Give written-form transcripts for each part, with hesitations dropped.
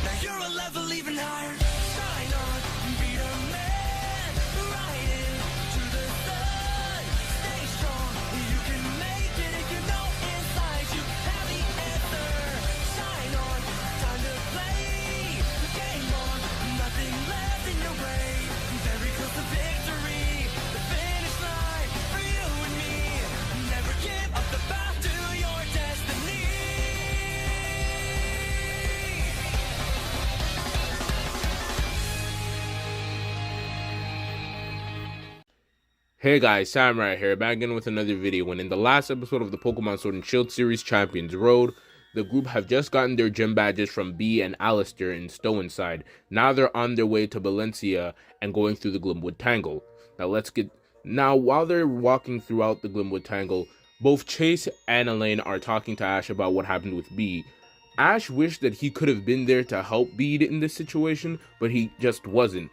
Now you're a level even higher. Shine on, be the man. Right into the sun. Stay strong, you can make it if you know inside you have the answer. Shine on, time to play. Game on, nothing left in your way. Very close to victory. The finish line for you and me. Never give up the path to your destiny. Hey guys, Samurai here, back again with another video. And in the last episode of the Pokemon Sword and Shield series Champions Road, the group have just gotten their gym badges from B and Alistair in Stownside. Now they're on their way to Valencia and going through the Glimwood Tangle. Now while they're walking throughout the Glimwood Tangle, both Chase and Elaine are talking to Ash about what happened with B. Ash wished that he could have been there to help Bede in this situation, but he just wasn't.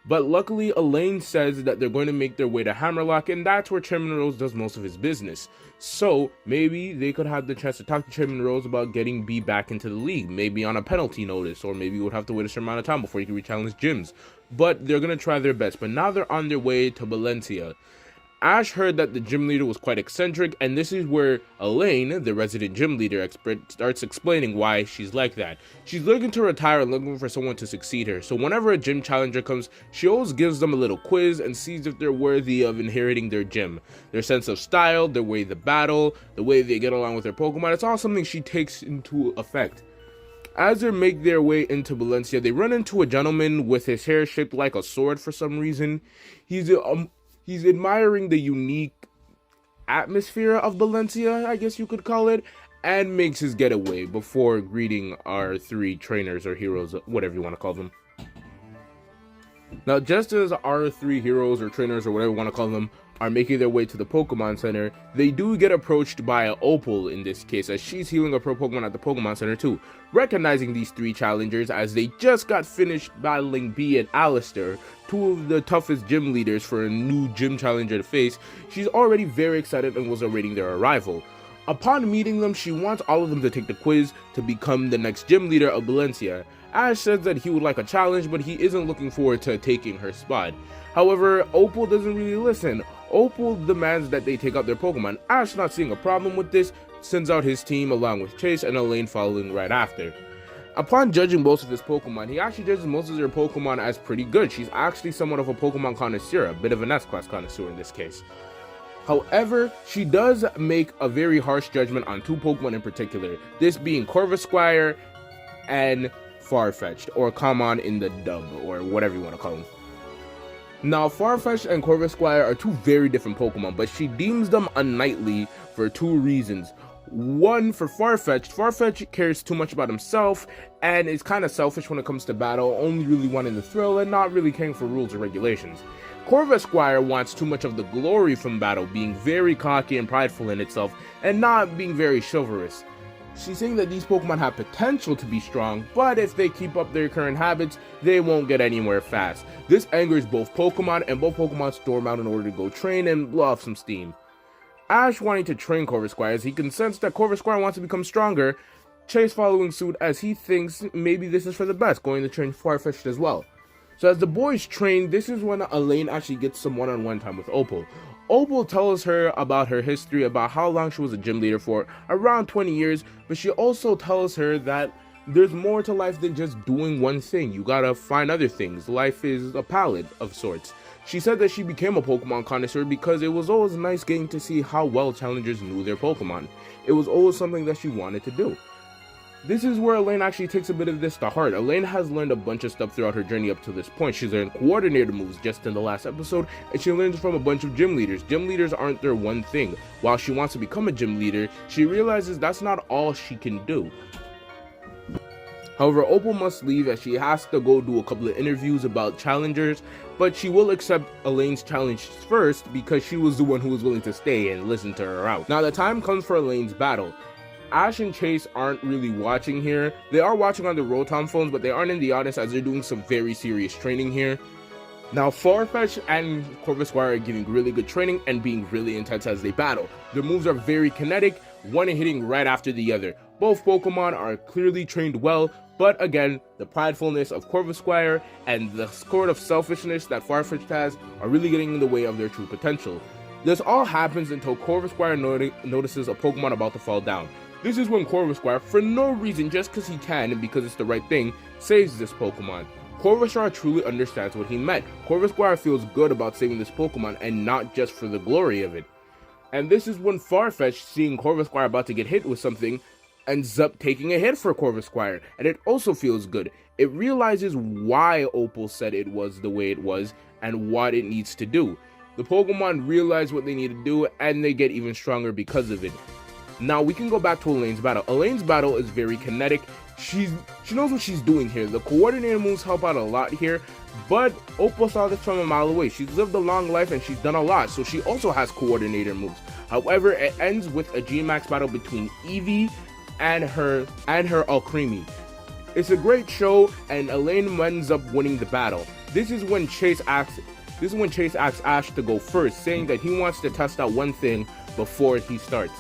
But luckily, Elaine says that they're going to make their way to Hammerlock, and that's where Chairman Rose does most of his business. So maybe they could have the chance to talk to Chairman Rose about getting B back into the league, maybe on a penalty notice, or maybe would have to wait a certain amount of time before he can re-challenge gyms. But they're going to try their best. But now they're on their way to Valencia. Ash heard that the gym leader was quite eccentric, and this is where Elaine, the resident gym leader expert, starts explaining why she's like that. She's looking to retire and looking for someone to succeed her, so whenever a gym challenger comes, she always gives them a little quiz and sees if they're worthy of inheriting their gym. Their sense of style, their way to battle, the way they get along with their Pokemon, it's all something she takes into effect. As they make their way into Valencia, they run into a gentleman with his hair shaped like a sword for some reason. He's admiring the unique atmosphere of Valencia, I guess you could call it, and makes his getaway before greeting our three trainers or heroes, whatever you want to call them. Now, just as our three heroes or trainers or whatever you want to call them are making their way to the Pokemon Center, they do get approached by Opal in this case, as she's healing up her Pokemon at the Pokemon Center too. Recognizing these three challengers, as they just got finished battling B and Alistair, two of the toughest gym leaders for a new gym challenger to face, she's already very excited and was awaiting their arrival. Upon meeting them, she wants all of them to take the quiz to become the next gym leader of Valencia. Ash says that he would like a challenge, but he isn't looking forward to taking her spot. However, Opal doesn't really listen. Opal demands that they take out their Pokemon. Ash, not seeing a problem with this, sends out his team along with Chase and Elaine following right after. Upon judging most of his Pokemon, he actually judges most of their Pokemon as pretty good. She's actually somewhat of a Pokemon connoisseur, a bit of an S-class connoisseur in this case. However, she does make a very harsh judgment on two Pokemon in particular, this being Corvisquire and Farfetch'd, or Common in the dub, or whatever you want to call them. Now, Farfetch'd and Corvisquire are two very different Pokemon, but she deems them unknightly for two reasons. One, for Farfetch'd cares too much about himself and is kind of selfish when it comes to battle, only really wanting the thrill and not really caring for rules or regulations. Corvisquire wants too much of the glory from battle, being very cocky and prideful in itself and not being very chivalrous. She's saying that these Pokemon have potential to be strong, but if they keep up their current habits, they won't get anywhere fast. This angers both Pokemon, and both Pokemon storm out in order to go train and blow off some steam. Ash wanting to train Corvisquire, as he can sense that Corvisquire wants to become stronger. Chase following suit, as he thinks maybe this is for the best, going to train Farfetch'd as well. So as the boys train, this is when Elaine actually gets some one-on-one time with Opal. Opal tells her about her history, about how long she was a gym leader for, around 20 years, but she also tells her that there's more to life than just doing one thing. You gotta find other things. Life is a palette of sorts. She said that she became a Pokemon connoisseur because it was always nice getting to see how well challengers knew their Pokemon. It was always something that she wanted to do. This is where Elaine actually takes a bit of this to heart. Elaine has learned a bunch of stuff throughout her journey up to this point. She's learned coordinator moves just in the last episode, and she learns from a bunch of gym leaders. Gym leaders aren't their one thing. While she wants to become a gym leader, she realizes that's not all she can do. However, Opal must leave as she has to go do a couple of interviews about challengers, but she will accept Elaine's challenge first because she was the one who was willing to stay and listen to her out. Now the time comes for Elaine's battle. Ash and Chase aren't really watching here. They are watching on the Rotom phones, but they aren't in the audience as they're doing some very serious training here. Now, Farfetch and Corvusquire are getting really good training and being really intense as they battle. Their moves are very kinetic, one hitting right after the other. Both Pokemon are clearly trained well, but again, the pridefulness of Corvusquire and the sort of selfishness that Farfetch has are really getting in the way of their true potential. This all happens until Corvusquire notices a Pokemon about to fall down. This is when Corvusquire, for no reason, just because he can and because it's the right thing, saves this Pokemon. Corvusquire truly understands what he meant. Corvusquire feels good about saving this Pokemon and not just for the glory of it. And this is when Farfetch, seeing Corvusquire about to get hit with something, ends up taking a hit for Corvusquire, and it also feels good. It realizes why Opal said it was the way it was and what it needs to do. The Pokemon realize what they need to do and they get even stronger because of it. Now we can go back to Elaine's battle. Elaine's battle is very kinetic. She knows what she's doing here. The coordinated moves help out a lot here, but Opal saw this from a mile away. She's lived a long life and she's done a lot, so she also has coordinated moves. However, it ends with a G-Max battle between Eevee and her Alcremie. It's a great show, and Elaine ends up winning the battle. This is when Chase asks Ash to go first, saying that he wants to test out one thing before he starts.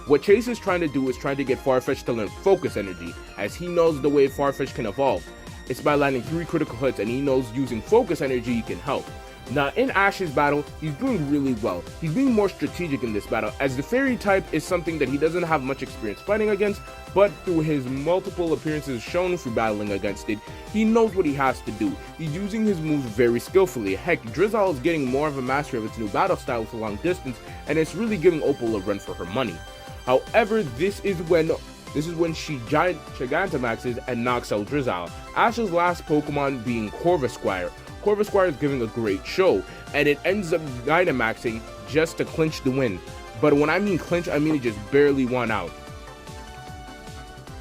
What Chase is trying to do is trying to get Farfetch to learn Focus Energy, as he knows the way Farfetch can evolve. It's by landing 3 critical hits, and he knows using Focus Energy can help. Now in Ash's battle, he's doing really well. He's being more strategic in this battle, as the Fairy type is something that he doesn't have much experience fighting against, but through his multiple appearances shown through battling against it, he knows what he has to do. He's using his moves very skillfully. Heck, Drizzle is getting more of a mastery of its new battle style with a long distance, and it's really giving Opal a run for her money. However, this is when she Gigantamaxes and knocks out Drizzle. Ash's last Pokemon being Corvusquire. Corvusquire is giving a great show, and it ends up Dynamaxing just to clinch the win. But when I mean clinch, I mean it just barely won out.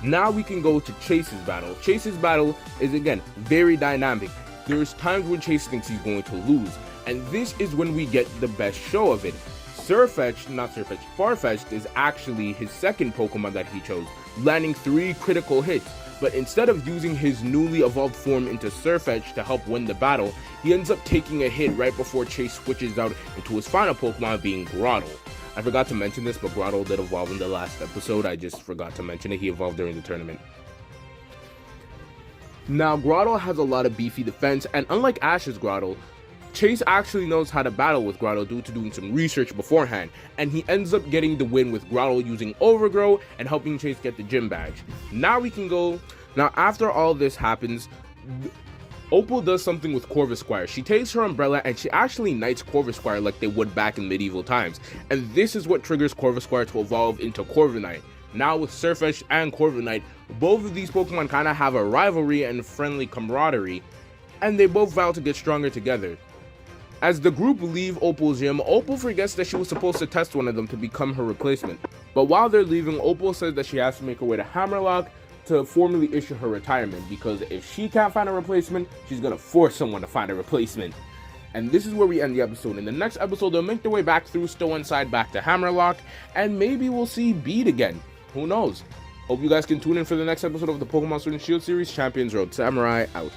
Now we can go to Chase's battle. Chase's battle is again very dynamic. There's times when Chase thinks he's going to lose, and this is when we get the best show of it. Farfetch is actually his second Pokemon that he chose, landing 3 critical hits. But instead of using his newly evolved form into Surfetch to help win the battle, he ends up taking a hit right before Chase switches out into his final Pokemon being Grottle. I forgot to mention this, but Grottle did evolve in the last episode. I just forgot to mention it. He evolved during the tournament. Now, Grottle has a lot of beefy defense, and unlike Ash's Grottle, Chase actually knows how to battle with Grottle due to doing some research beforehand, and he ends up getting the win with Grottle using Overgrow and helping Chase get the gym badge. Now after all this happens, Opal does something with Corvusquire. She takes her umbrella and she actually knights Corvusquire like they would back in medieval times, and this is what triggers Corvusquire to evolve into Corviknight. Now with Surfetch and Corviknight, both of these Pokemon kind of have a rivalry and friendly camaraderie, and they both vow to get stronger together. As the group leave Opal's gym, Opal forgets that she was supposed to test one of them to become her replacement. But while they're leaving, Opal says that she has to make her way to Hammerlock to formally issue her retirement, because if she can't find a replacement, she's gonna force someone to find a replacement. And this is where we end the episode. In the next episode, they'll make their way back through Stow Inside back to Hammerlock, and maybe we'll see Beat again. Who knows? Hope you guys can tune in for the next episode of the Pokemon Sword and Shield series. Champions Road Samurai out.